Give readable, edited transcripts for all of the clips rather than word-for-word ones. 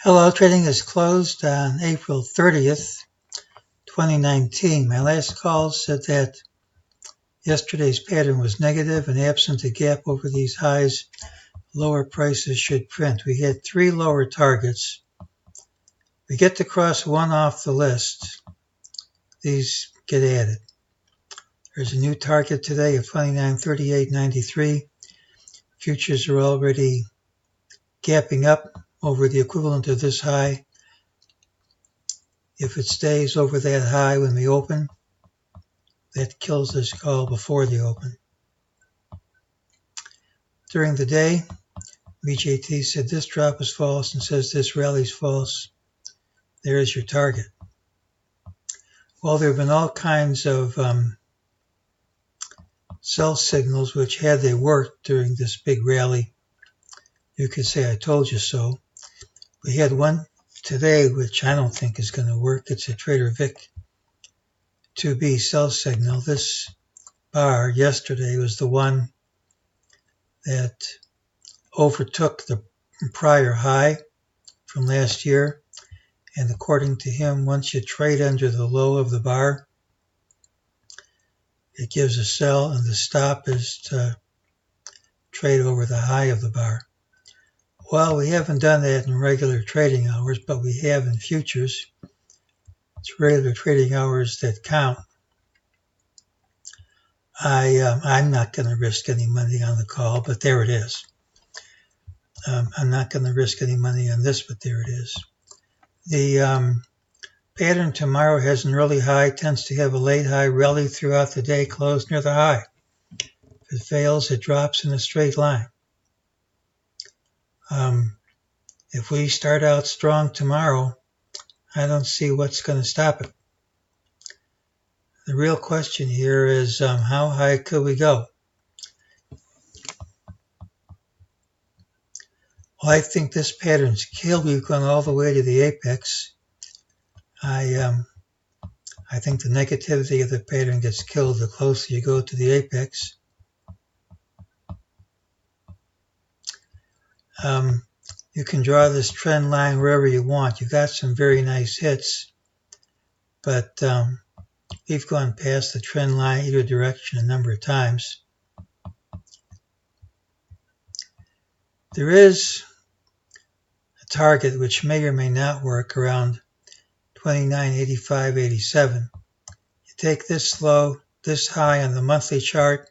Hello, trading is closed on April 30th, 2019. My last call said that yesterday's pattern was negative and absent a gap over these highs, lower prices should print. We had three lower targets. We get to cross one off the list. These get added. There's a new target today of 29.3893. Futures are already gapping up over the equivalent of this high. If it stays over that high when we open, that kills this call before the open. During the day, MEJT said this drop is false and says this rally is false. There is your target. Well, there have been all kinds of sell signals which, had they worked during this big rally, you could say I told you so. We had one today which I don't think is going to work. It's a Trader Vic 2B sell signal. This bar yesterday was the one that overtook the prior high from last year. And according to him, once you trade under the low of the bar, it gives a sell, and the stop is to trade over the high of the bar. Well, we haven't done that in regular trading hours, but we have in futures. It's regular trading hours that count. I'm not going to risk any money on the call, but there it is. I'm not going to risk any money on this, but there it is. The pattern tomorrow has an early high, tends to have a late high, rally throughout the day, close near the high. If it fails, it drops in a straight line. If we start out strong tomorrow, I don't see what's going to stop it. The real question here is how high could we go? Well, I think this pattern's killed. We've gone all the way to the apex. I think the negativity of the pattern gets killed the closer you go to the apex. You can draw this trend line wherever you want. You got some very nice hits, but we've gone past the trend line either direction a number of times. There is a target which may or may not work around 29.8587. You take this low, this high on the monthly chart,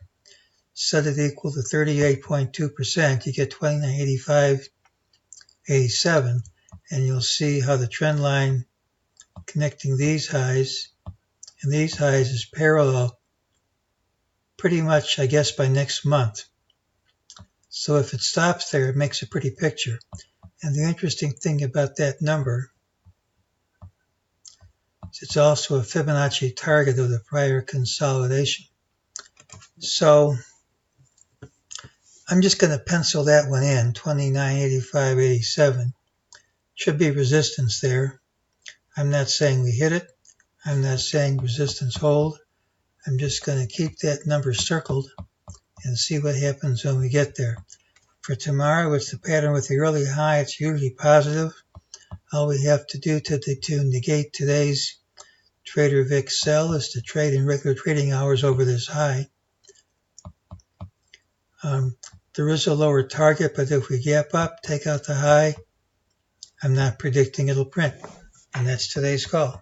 set it equal to 38.2%, you get 29.8587, and you'll see how the trend line connecting these highs and these highs is parallel pretty much, I guess, by next month. So if it stops there, it makes a pretty picture. And the interesting thing about that number is it's also a Fibonacci target of the prior consolidation. So I'm just going to pencil that one in, 29.8587. Should be resistance there. I'm not saying we hit it. I'm not saying resistance hold. I'm just going to keep that number circled and see what happens when we get there. For tomorrow, it's the pattern with the early high. It's usually positive. All we have to do to negate today's Trader Vic sell is to trade in regular trading hours over this high. There is a lower target, but if we gap up, take out the high, I'm not predicting it'll print. And that's today's call.